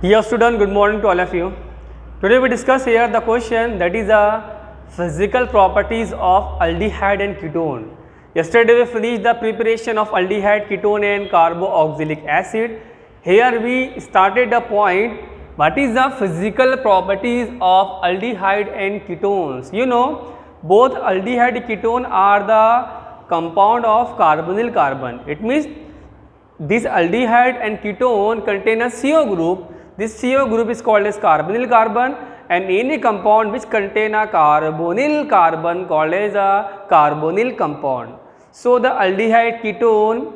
Dear student, good morning to all of you. Today we discuss here the question that is the physical properties of aldehyde and ketone. Yesterday we finished the preparation of aldehyde, ketone and carboxylic acid. Here we started the point what is the physical properties of aldehyde and ketones. You know both aldehyde and ketone are the compound of carbonyl carbon. It means this aldehyde and ketone contain a CO group. This CO group is called as carbonyl carbon, and any compound which contain a carbonyl carbon called as a carbonyl compound. So the aldehyde ketone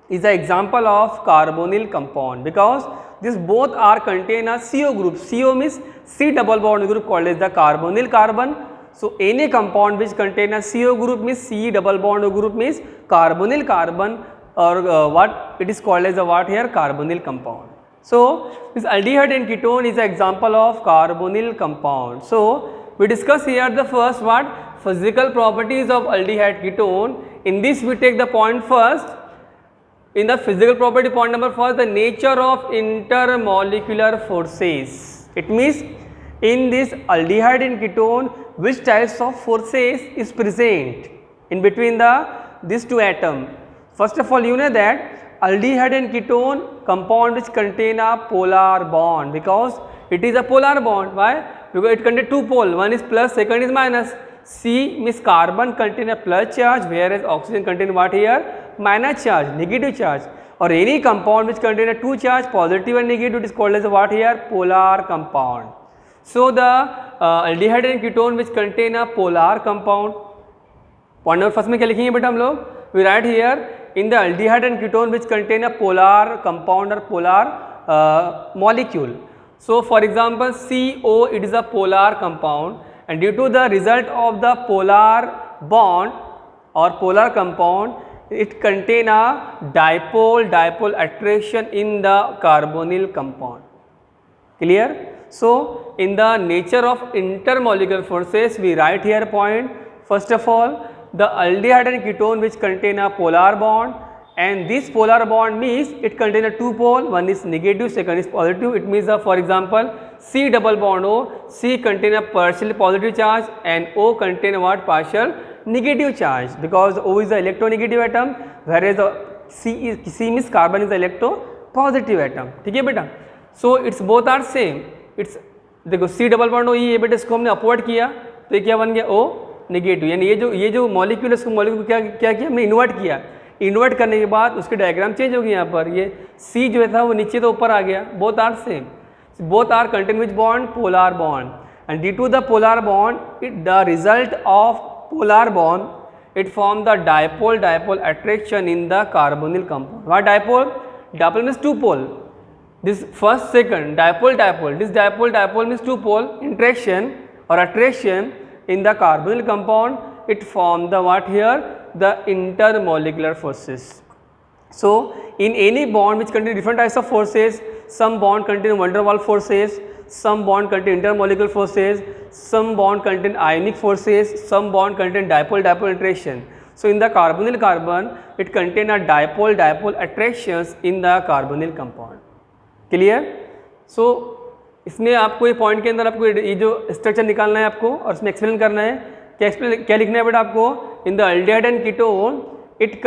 is an example of carbonyl compound because this both are contain a CO group. CO means C double bond group called as the carbonyl carbon. So any compound which contain a CO group means C double bond group means carbonyl carbon, or what it is called as a what here, carbonyl compound. So this aldehyde and ketone is an example of carbonyl compound. So we discuss here the first what, physical properties of aldehyde ketone. In this we take the point first. In the physical property point number first, the nature of intermolecular forces. It means in this aldehyde and ketone which types of forces is present in between these two atoms. First of all, you know that aldehyde and ketone compound which contain a polar bond because it is a polar bond. Why? Because it contains two poles, one is plus, second is minus. C means carbon contain a plus charge, whereas oxygen contain what here? Minus charge, negative charge. Or any compound which contain a two charge, positive and negative, it is called as what here? Polar compound. So the aldehyde and ketone which contain a polar compound. Point number first में क्या लिखेंगे बेटा हम लोग? We write here in the aldehyde and ketone which contain a polar compound or polar molecule. So for example, CO, it is a polar compound, and due to the result of the polar bond or polar compound, it contain a dipole attraction in the carbonyl compound. Clear? So in the nature of intermolecular forces, we write here point. First of all, the aldehyde and ketone which contain a polar bond, and this polar bond means it contain a two pole, one is negative, second is positive. It means for example, C double bond O, C contain a partially positive charge and O contain what, partial negative charge, because O is the electronegative atom, whereas C means carbon is the electropositive atom. ठीक है बेटा? So it's both are same. It's देखो C double bond O, ये बेटा इसको हमने upward किया तो ये क्या बन गया, O नेगेटिव, यानी ये जो मॉलिक्यूल है उसको मॉलिक्यूल क्या किया हमने, इन्वर्ट किया. इन्वर्ट करने के बाद उसके डायग्राम चेंज हो गया. यहाँ पर ये C जो था वो नीचे तो ऊपर आ गया. Both are same, both are contain which bond, polar bond, and due to the polar bond the result of polar bond it form the dipole attraction in the carbonyl compound. What dipole? Dipole means two pole. This first second dipole, this dipole means two pole interaction or attraction in the carbonyl compound. It form the what here, the intermolecular forces. So in any bond which contain different types of forces, some bond contain van der Waals forces, some bond contain intermolecular forces, some bond contain ionic forces, some bond contain dipole interaction. So in the carbonyl carbon it contain a dipole attractions in the carbonyl compound. Clear? So इसमें आपको ये point के अंदर आपको ये जो structure निकालना है आपको और इसमें एक्सप्लेन करना है. क्या लिखना है बेटा आपको? In the aldehyde and ketone it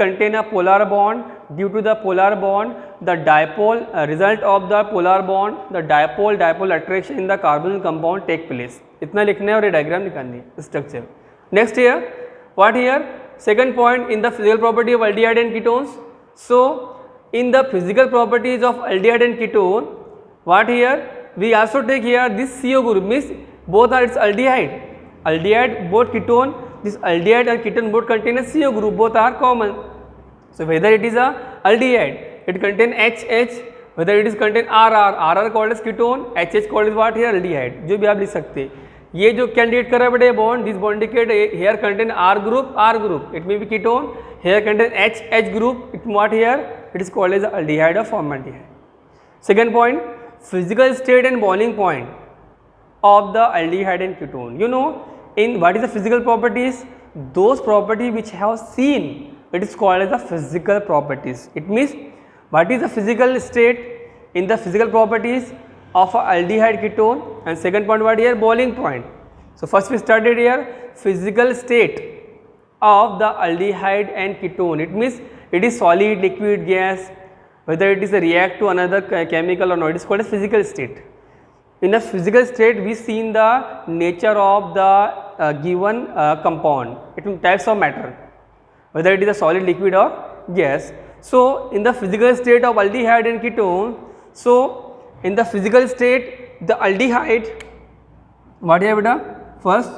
contain a polar bond. Due to the polar bond, the dipole result of the polar bond, the dipole attraction in the carbonyl compound take place. इतना लिखना है और ये diagram निकालनी है structure. Next here what here, second point in the physical property of aldehyde and ketones. So in the physical properties of aldehyde and ketone, what here we also take here this CO group means both are its aldehyde both ketone, this aldehyde and ketone both contain a CO group, both are common. So whether it is a aldehyde it contain HH, whether it is contain RR called as ketone, HH called as what here, aldehyde. जो भी आप लिख सकते हैं. ये जो candidate कर रहा है बेटे bond, this bond indicate here contain R group, it may be ketone, here contain H group, it what here, it is called as aldehyde or formaldehyde. Second point, physical state and boiling point of the aldehyde and ketone. You know in what is the physical properties? Those properties which have seen, it is called as the physical properties. It means what is the physical state? in the physical properties of a aldehyde ketone, and second point what here, boiling point. So first we started here physical state of the aldehyde and ketone. It means it is solid, liquid, gas, whether it is a react to another chemical or not, it is called as physical state. In a physical state we seen the nature of the given compound, it means types of matter, whether it is a solid, liquid or gas. So in the physical state of aldehyde and ketone, so in the physical state the aldehyde, what here beta, first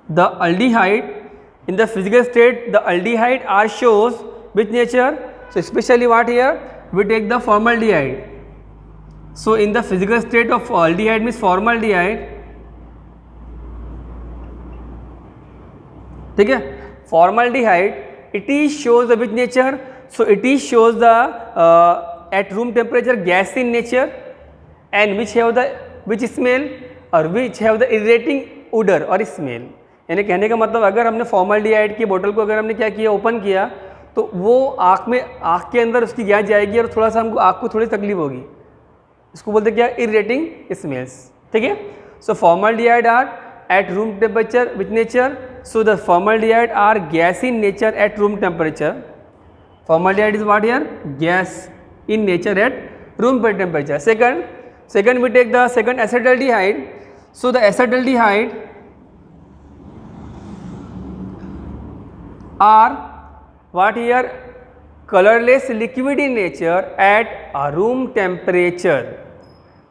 the aldehyde, in the physical state the aldehyde are shows which nature, so especially what here, we take the formaldehyde. So in the physical state of aldehyde means formaldehyde, ठीक है, formaldehyde, it is shows the which nature, so it is shows the at room temperature gas in nature, and which have the which smell और which have the irritating odor और smell. यानी कहने का मतलब अगर हमने फॉर्मल्डिहाइड की बोतल को अगर हमने क्या किया, ओपन किया, तो वो आँख के अंदर उसकी गैस जाएगी और थोड़ा सा हमको आँख को थोड़ी तकलीफ होगी, इसको बोलते क्या, इरिटेटिंग स्मेल्स, ठीक है. So formaldehyde are at room temperature with nature, so the formaldehyde are gas in nature at room temperature. Formaldehyde is what here, gas in nature at room temperature. Second we take the second acetaldehyde. So the acetaldehyde are what here, colorless liquid in nature at a room temperature,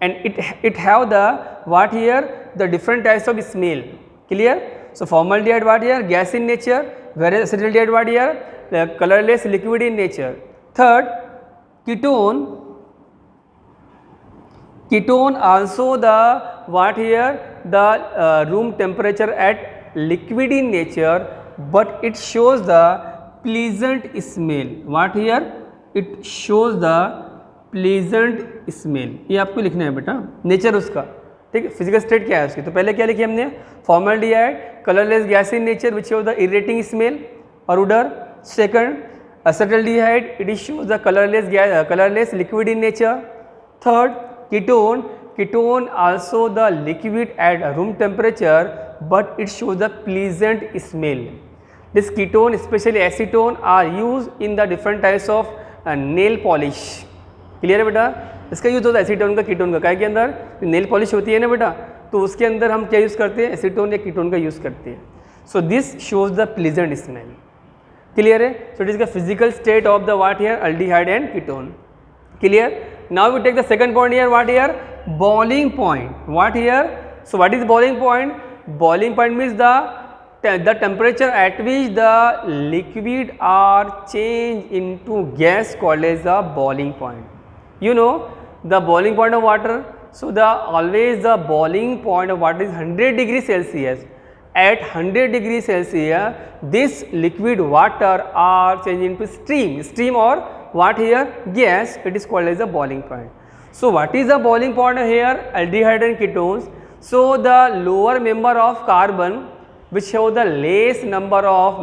and it have the what here, the different types of smell. Clear? So formaldehyde what here, gas in nature, whereas acetaldehyde what here, the colorless liquid in nature. Third, ketone also the what here, the room temperature at liquid in nature, but it shows the pleasant smell. What here, it shows the pleasant smell. ये आपको लिखना है बेटा, nature उसका, ठीक है. Physical state क्या है उसकी, तो पहले क्या लिखी हमने, formaldehyde colourless gas in nature which show the irritating smell और odor. Second acetaldehyde, it shows the colorless liquid in nature. Third, ketone also the liquid at room temperature, but it shows the pleasant smell. This ketone, especially acetone, are used in the different types of nail polish. Clear है बेटा, इसका use होता है acetone का, ketone का. काय के अंदर नेल पॉलिश होती है ना बेटा, तो उसके अंदर हम क्या यूज़ करते हैं, एसीटोन या कीटोन का यूज़ करते हैं. So this shows the pleasant smell. Clear है. So it is the physical state of the what here, aldehyde and ketone. Clear. Now we take the second point here, what here, boiling point. What here, so what is boiling point, boiling point means the temperature at which the liquid are changed into gas called as the boiling point. You know the boiling point of water, so always the boiling point of water is 100 degrees Celsius. At 100 degrees Celsius, this liquid water are changed into steam or what here, gas. It is called as the boiling point. So what is the boiling point here, aldehyde and ketones. So the lower member of carbon which show the less number of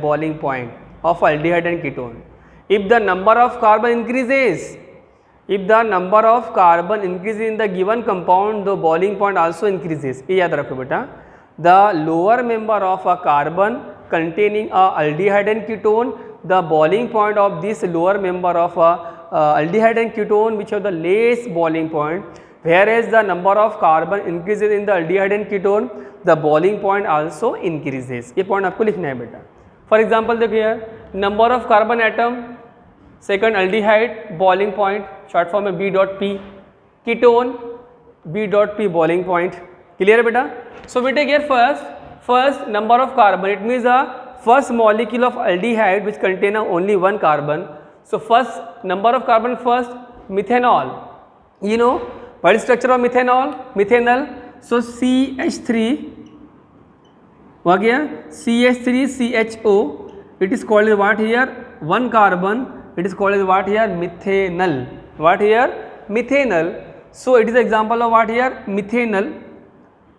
boiling point of aldehyde and ketone. If the number of carbon increases, in the given compound, the boiling point also increases. ये याद रखो बेटा. The lower member of a carbon containing a aldehyde and ketone, the boiling point of this lower member of a aldehyde and ketone which have the less boiling point, whereas the number of carbon increases in the aldehyde and ketone, the boiling point also increases. ये point आपको लिखना है बेटा. For example देखो यार, number of carbon atom, second aldehyde boiling point, short form है B.P, ketone B.P boiling point. Clear है बेटा. So we take here first number of carbon. It means the first molecule of aldehyde which contain only one carbon. So first number of carbon, first methanol. You know what is structure of methanol? Methanol. So CH3 हो गया, CH3CHO. It is called as what here, one carbon. It is called as what here, methanol. What here, methanol. So it is example of what here, methanol.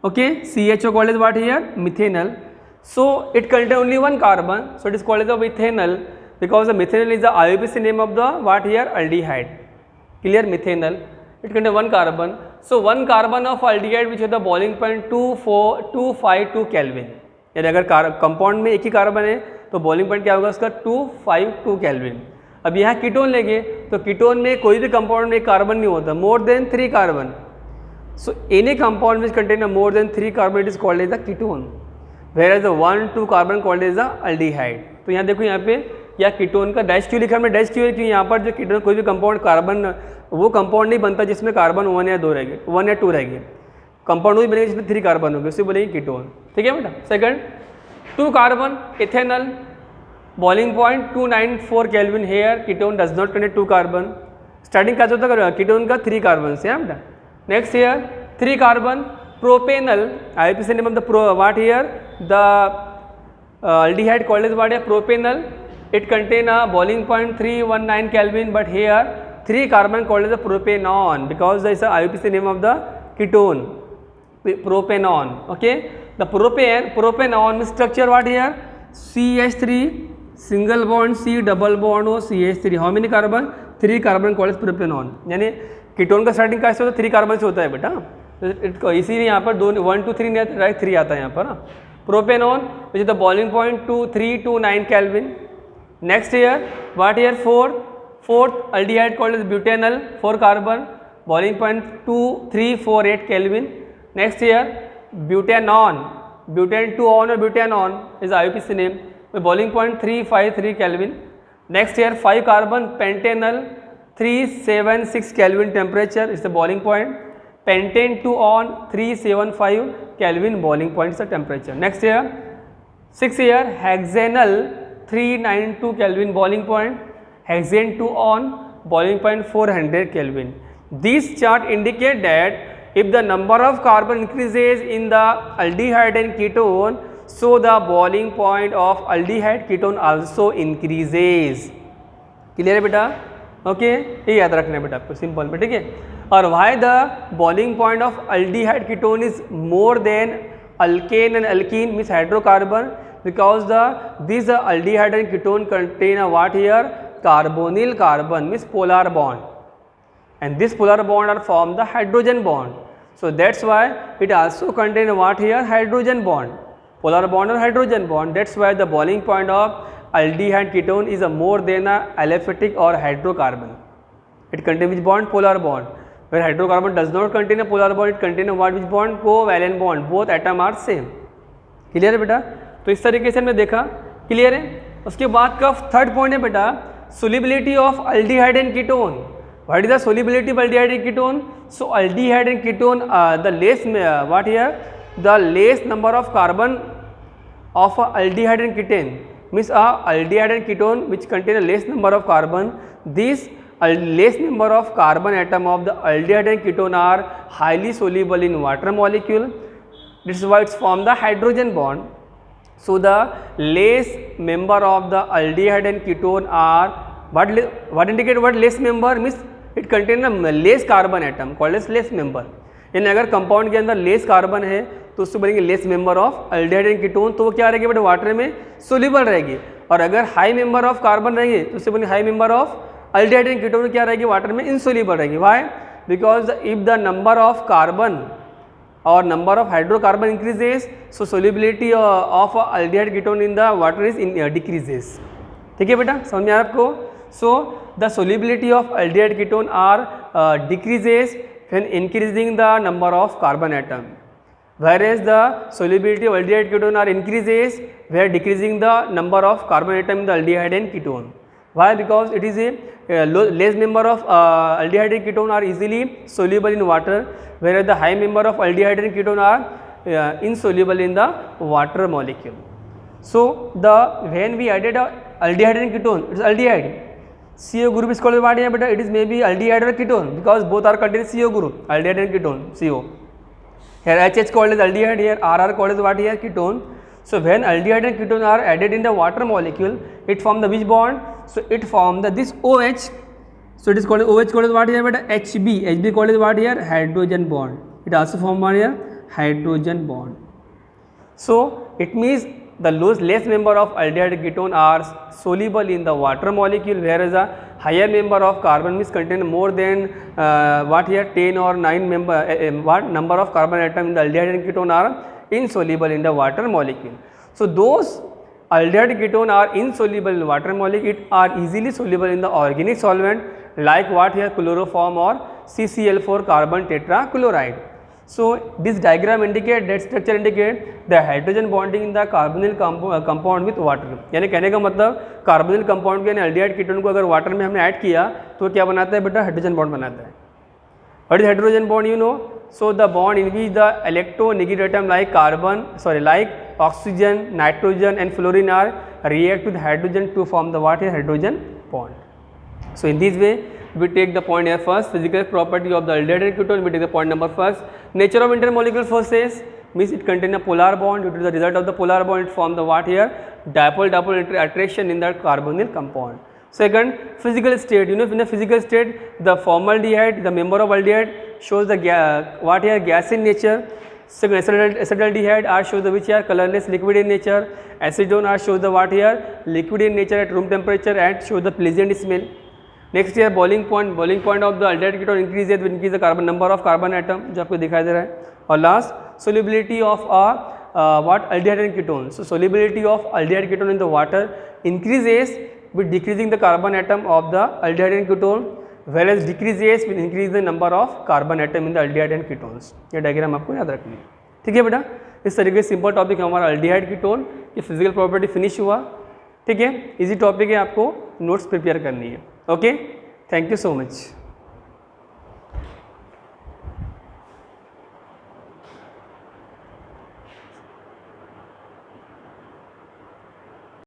Okay, CHO called as what here, methanol. So it contains only one carbon, so it is called as a methanol. because the methanol is the IUPAC name of the what here aldehyde. Clear? Methanol. It contains one carbon. So one carbon of aldehyde which has the boiling point 252 Kelvin. यानी अगर compound में एक ही carbon है तो boiling point क्या होगा उसका 252 kelvin. अब यहाँ कीटोन लेंगे तो कीटोन में कोई भी कंपाउंड में एक कार्बन नहीं होता, more than 3 carbon. So any compound which contain more than 3 carbon it is called as the ketone, where as the 1-2 carbon called as the aldehyde. तो यहाँ देखो यहाँ पे या कीटोन का डैश क्यों लिखा है, डैश क्यों है कि यहाँ पर जो कीटोन कोई भी कंपाउंड कार्बन वो कंपाउंड नहीं बनता जिसमें कार्बन 1 या 2 रहेंगे, 1 या 2 रहेंगे. कंपाउंड वही बनेगा जिसमें 3 कार्बन होंगे, उसे बोलेंगे कीटोन. ठीक है बेटा. Second 2 carbon ethanol, boiling point 294 kelvin. Here ketone does not contain 2 carbon. Starting क्या होता है कीटोन का 3 कार्बन से. बेटा next here 3 carbon propanal, IUPAC name of the what here the aldehyde called as what here propanol. It contain a boiling point 319 Kelvin, but here 3 carbon called as the propanon because there is a IUPAC name of the ketone propanon. Okay, the propanon structure what here CH3 single bond C double bond O CH3. How many carbon? 3 carbon called as propanon. यानी ketone का starting कैसे होता है 3 carbon से होता है बेटा. इसीलिए यहाँ पर 1 2 3 नहीं आता, डायरेक्ट 3 आता है यहाँ पर. Propanon which is the boiling point 2329 Kelvin. Next here what here fourth aldehyde called as butanol, 4 carbon, boiling point 2348 Kelvin. Next here butanon, butane 2-on or butanon is IUPAC name with boiling point 353 Kelvin. Next here 5 carbon pentanol, 376 Kelvin temperature is the boiling point. Pentane 2-on 375 Kelvin boiling point is the temperature. Next here 6 here hexanol 392 Kelvin boiling point, hexane 2-on boiling point 400 Kelvin. These chart indicate that if the number of carbon increases in the aldehyde and ketone, so the boiling point of aldehyde ketone also increases. Clear है बेटा? Okay ये याद रखना है बेटा आपको simple में. ठीक है. और why the boiling point of aldehyde ketone is more than alkane and alkene means hydrocarbon because this aldehyde and ketone contain a what here carbonyl carbon means polar bond and this polar bond are form the hydrogen bond. So that's why it also contain what here hydrogen bond, polar bond और hydrogen bond. That's why the boiling point of aldehyde ketone is a more than a aliphatic or hydrocarbon. It contains which bond? Polar bond. Where hydrocarbon does not contain a polar bond, it contains a what? Which bond? Covalent bond. Both atom are same. Clear है बेटा? तो इस तरीके से हमने देखा. Clear है. उसके बाद का थर्ड पॉइंट है बेटा solubility of aldehyde and ketone. What is the solubility of aldehyde and ketone? So aldehyde and ketone the less what here the less number of carbon of aldehyde and ketone means aldehyde and ketone which contain a less number of carbon. These less number of carbon atom of the aldehyde and ketone are highly soluble in water molecule. This is why it's form the hydrogen bond. So the less member of the aldehyde and ketone are what indicate what less member means it contain a less carbon atom called as less member. यानी अगर compound के अंदर less carbon है तो उससे बनेंगे less member of aldehyde and ketone, तो वो क्या रहेगी बेटा वाटर में सोल्यूबल रहेगी. और अगर हाई मेंबर ऑफ कार्बन रहेंगे तो उससे बनेंगे high member of aldehyde and ketone क्या रहेगी वाटर में इनसोल्यूबल रहेगी. Why? Because if the number of carbon और number of hydrocarbon increases so solubility of aldehyde ketone in the water is decreases. ठीक है बेटा, समझ में आ रहा है आपको? So the solubility of aldehyde ketone are decreases when increasing the number of carbon atom, whereas the solubility of aldehyde ketone are increases where decreasing the number of carbon atom in the aldehyde and ketone. Why? Because it is a less number of aldehyde and ketone are easily soluble in water, whereas the high number of aldehyde and ketone are insoluble in the water molecule. So the when we added aldehyde and ketone, it is aldehyde. CO group is called what here beta? It is maybe aldehyde or ketone because both are contained CO group, aldehyde and ketone, CO. Here HH called as aldehyde, here RR called as what here? Ketone. So when aldehyde and ketone are added in the water molecule, it form the which bond? So it form the this OH. So it is called OH called as what here beta? HB. HB called as what here? Hydrogen bond. It also form what here? Hydrogen bond. So it means the less member of aldehyde ketone are soluble in the water molecule, whereas a higher member of carbon means contain more than what here 10 or 9 member what number of carbon atom in the aldehyde and ketone are insoluble in the water molecule. So those aldehyde ketone are insoluble in water molecule, it are easily soluble in the organic solvent like what here chloroform or CCl4 carbon tetrachloride. So this diagram indicate, that structure indicate the hydrogen bonding in the carbonyl compound with water. यानी कहने का मतलब carbonyl compound के यानी aldehyde ketone को अगर water में हमने ऐड किया तो क्या बनाता है बेटा, हाइड्रोजन बॉन्ड बनाता है. What is hydrogen bond, you know? So the bond in which the electronegative atom like oxygen, nitrogen and fluorine are react with hydrogen to form the what here hydrogen bond. So in this way we take the point here first, physical property of the aldehyde ketone. We take the point number first. Nature of intermolecular forces means it contain a polar bond. Due to the result of the polar bond, it form the what here dipole attraction in the carbonyl compound. Second, physical state. You know, in the physical state, the formaldehyde, the member of aldehyde shows the what here gas in nature. Second, acetaldehyde are shows the which are colorless liquid in nature. Acetone are shows the what here liquid in nature at room temperature and shows the pleasant smell. Next here boiling point of the aldehyde ketone increases with increase the carbon number of carbon atom जो आपको दिखाई दे रहा है. और last solubility of what aldehyde and ketone. So solubility of aldehyde ketone in the water increases with decreasing the carbon atom of the aldehyde and ketone, whereas decreases with increase the number of carbon atom in the aldehyde and ketones. ये diagram आपको याद रखनी है. ठीक है बेटा, इस तरीके से सिंपल टॉपिक हमारा aldehyde ketone की फिजिकल प्रॉपर्टी फिनिश हुआ. ठीक है, इजी टॉपिक है, आपको नोट्स प्रिपेयर करनी है. Okay, thank you so much.